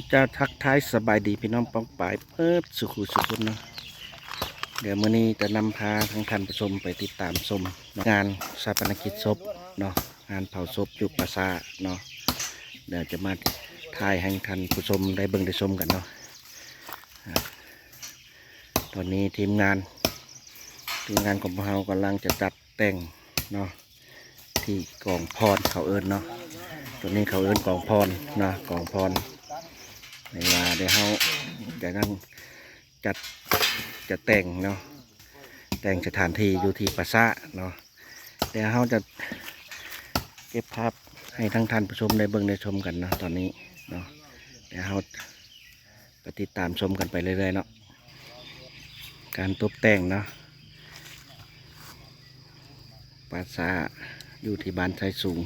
เจ้าทักทายสบายดีพี่น้องป้องปายเปิดสุขุสุขุนเนาะเดี๋ยวมื้อนี้จะนำพาทั้งท่านผู้ชมไปติดตามชมงานชาปนกิจศพเนาะงานเผาศพอยู่ปราสาทเนาะเดี๋ยวจะมาถ่ายให้ท่านผู้ชมได้เบิ่งได้ชมกันเนาะตอนนี้ทีมงานของเรากำลังจะจัดแต่งเนาะที่กองพรเขาเอิญเนาะตัวนี้เขาเอิญกองพรนะกองพรในว่าเดี๋ยวเขาจะนั่งจะแต่งเนาะแต่งสถานที่อยู่ที่ปราสาทเนาะเดี๋ยวเขาจะเก็บภาพให้ทั้งท่านผู้ชมได้เบิ่งได้ชมกันเนาะตอนนี้เนาะเดี๋ยวเขาไปติดตามชมกันไปเรื่อยๆเนาะการตกแต่งเนาะปราสาทอยู่ที่บ้านไทยสูง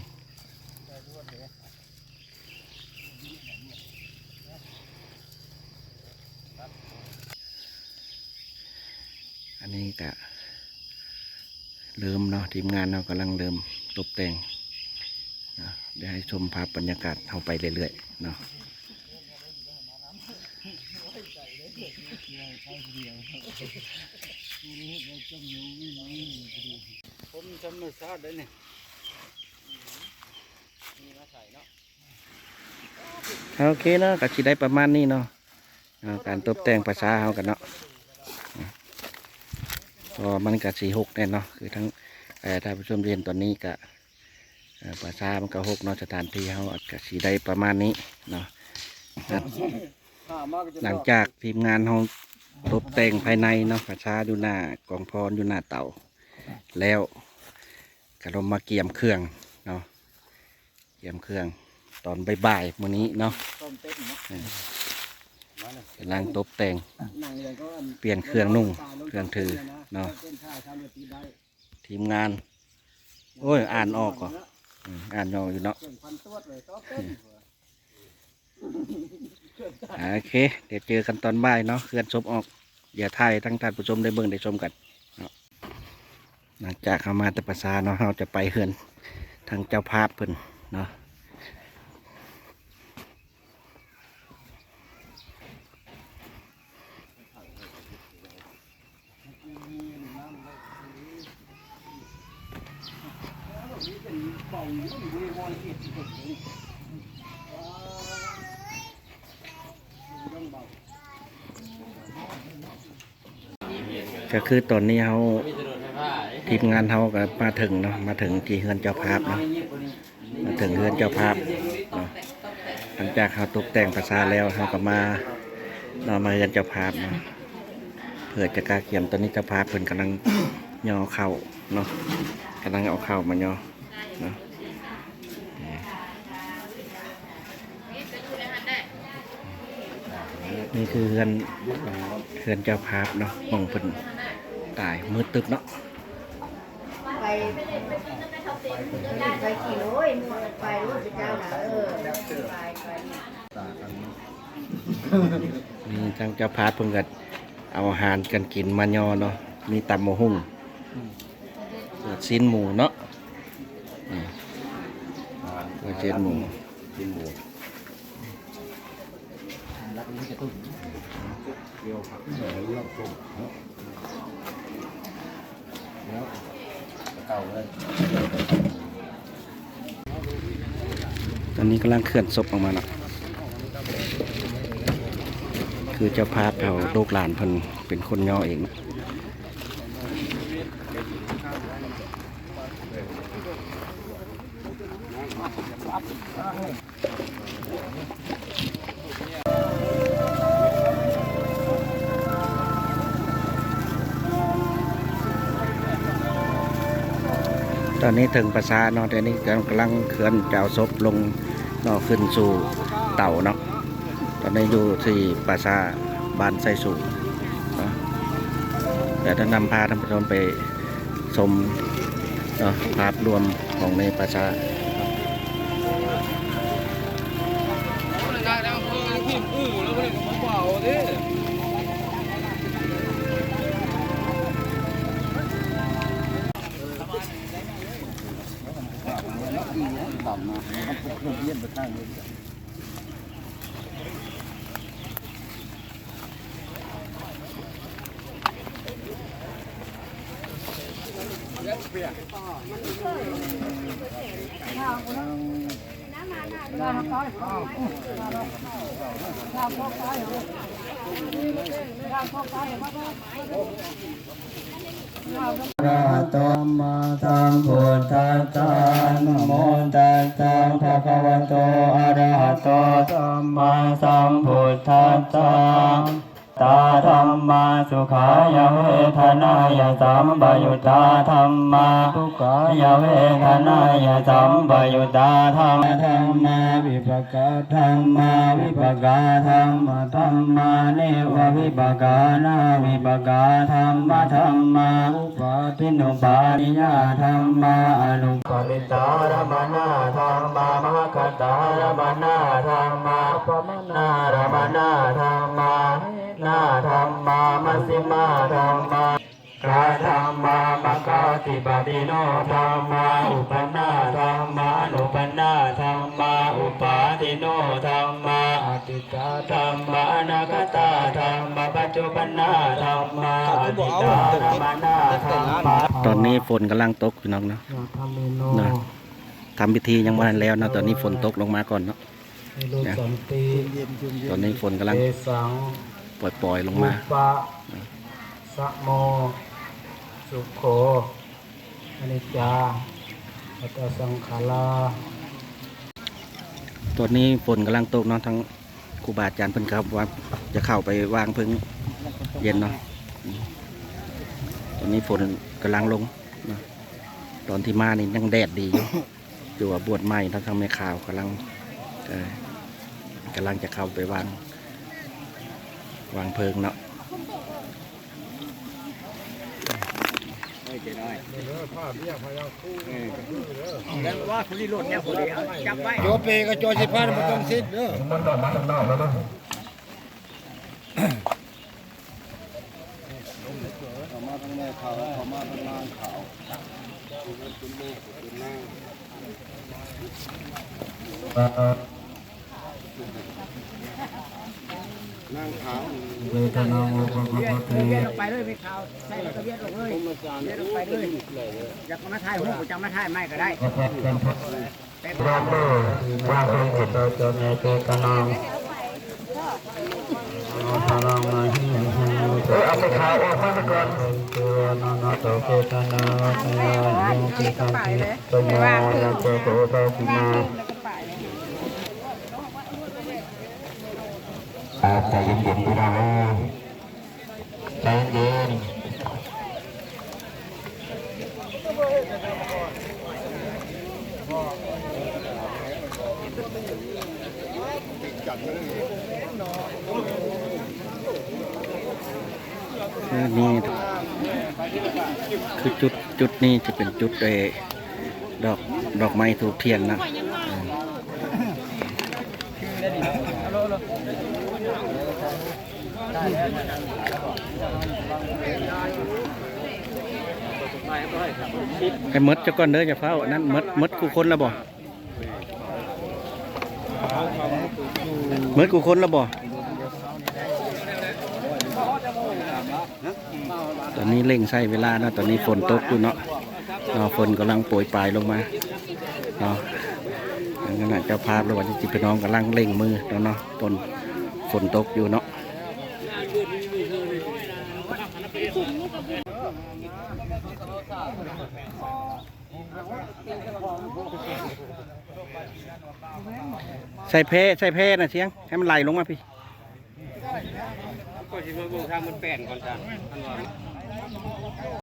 อันนี้ก็เริ่มเนาะทีมงานเรากำลังเริ่มตกแต่งนะเดี๋ยวให้ชมภาพบรรยากาศเข้าไปเรื่อยๆเนาะผมจำไม่ทราบได้เนี่ยโอเคเนาะก็สิได้ประมาณนี้เนาะการตกแต่งภาษาเฮากันเนาะก็มันก็สีหกแน่เนาะคือทั้งท่านผู้ชมเรียนตอนนี้ก็ภาษามันก็หกเนาะสถานที่เฮาก็สีได้ประมาณนี้เนาะหลังจากทีมงานเฮาตกแต่งภายในเนาะภาษาอยู่หน้ากองพรอยู่หน้าเต่าแล้วก็ลงมาเกี่ยมเครื่องเนาะเกี่ยมเครื่องตอนบ่ายๆมื้อนี้เนาะกำลังตกแต่งเปลี่ยนเครื่องนุ่งเครื่องถือเนาะทีมงานโอ้ยอ่านออกก่อนอ่านออกอยู่เนาะโอเคเดี๋ยวเจอกันตอนบ่ายเนาะเคลื่อนศพออกอย่าถ่ายทั้งท่านผู้ชมได้เบิ่งได้ชมกันเนาะหลังจากเข้ามาแต่ภาษาเนาะเราจะไปเฮือนทางเจ้าภาพเพิ่นเนาะก็คือตอนนี้เขาทีมงานเขาก็มาถึงเนาะมาถึงที่เฮือนเจ้าภาพเนาะมาถึงเฮือนเจ้าภาพเนาะหลังจากเขาตกแต่งภาษาแล้วเขาก็มาเนาะมาเฮือนเจ้าภาพเนาะเพื่อจะกาเกี่ยมตอนนี้เจ้าภาพเพิ่นกำลังย่อเข่าเนาะกำลังเอาเข่ามาย่อเนาะนี่คือเฮือนเจ้าภาพเนาะมองเพิ่นตายมืดตึบเนาะไปขี่รถมัวไปรถไปเจ้าหนานี่ทางเจ้าภาพเพิ่งกัดเอาอาหารกันกินมาย่อเนาะมีตำมะฮุ่งชิ้นหมูเนาะชิ้นหมูตอนนี้กำลังเคลื่อนศพออกมาเนาะคือเจ้าภาพเขาลูกหลานเพิ่นเป็นคนย่อเองตอนนี้ถึงปราสาทเนาะตอนนี้กำลังเคลื่อนเจ้าศพลงเนาะขึ้นสู่เต่าเนาะตอนนี้อยู่ที่ปราสาทบ้านไซสูงเนาะเดี๋ยวจะนำพาท่านผู้ชมไปชมเนาะภาพรวมของในปราสาทต่ำมามันปลุกเย็นไปข้างเลย ระหะโตสัมมาสัมพุทธัสสะนะโมตัสสะภะคะวะโตอะระหะโตสัมมาสัมพุทธัสสะตาธัมมาสุขายเวทนายสัมปยุตตาธัมมาทุกขายเวทนายสัมปยุตตาธัมมาวิปกาธัมมาวิปกาธัมมาธัมมาเนวะวิปกานาวิปกาธัมมาธัมมาอุปาทินุปาณิยาธัมมาอนุปปิตารมนาธัมมามหคตารมนาธัมมาปมนารมนาธัมมานาธัมมามัสสิมาธัมมากาธัมมามะกาติปติโนธัมมาอุปนาธัมมานุปนาธัมมาอุปาทิโนธัมมาอติตาธัมมาอนาคตาธัมมาปัจจุบันนาธัมมาอติตารมนาธัมมา ตอนนี้ฝนกำลังตกพี่น้องเนาะนะทำพิธียังไม่ทันแล้วนะตอนนี้ฝนตกลงมาก่อนเนาะนะตอนนี้ฝนกำลังปล่อยๆลงมา ปะสะโมสุโขอนิจจาอัตตสังขารา ตอนนี้ฝนกำลังตกเนาะทั้งครูบาอาจารย์เพิ่นครับว่าจะเข้าไปวางพึ่งเย็นเนาะตอนนี้ฝนกำลังลงเนาะตอนที่มานี่ยังแดดดีอยู่อยู่ว่าบวชใหม่ทั้งแม่ข่าวกำลังจะเข้าไปวางเพลิงเนาะ โจเปกับโจสิพานมันต้องซิดเด้อ เวทนาโมภะคะวะเต ไปเลยไม่ข่าวใส่กระเบียดลงเลยเบียดลงไปเลยอยากมาถ่ายหูจะมาถ่ายไม่ก็ได้ พระพักตร์เป็นพระโลวาเป็นจิตโตเมเตกนังพลังนาหิเอาไปขายออกมาก่อนตัวนานาโตเกตนาตยาโยกิคันติตยาโยเจโตโตปิมาใจเย็นๆพี่น้องใจเย็นนี่คือจุดนี้จะเป็นจุดดอกไม้ถูกเทียนนะไอ้มดจะก้อนเด้อจะเฝ้านั่นมดกูคนแล้วบ่มดกูคนแล้วบ่ตอนนี้เร่งใช้เวลานะตอนนี้ฝนตกอยู่เนาะฝนกำลังโปรยปลายลงมาเนาะขณะเจ้าภาพระหว่างที่พี่น้องกำลังเร่งมือเนาะฝนตกอยู่เนาะใส่เพนะเชียงให้มันไหลลงมาพี่ก็สิมาเบิ่งทางมันแป้นก่อนจ้ะ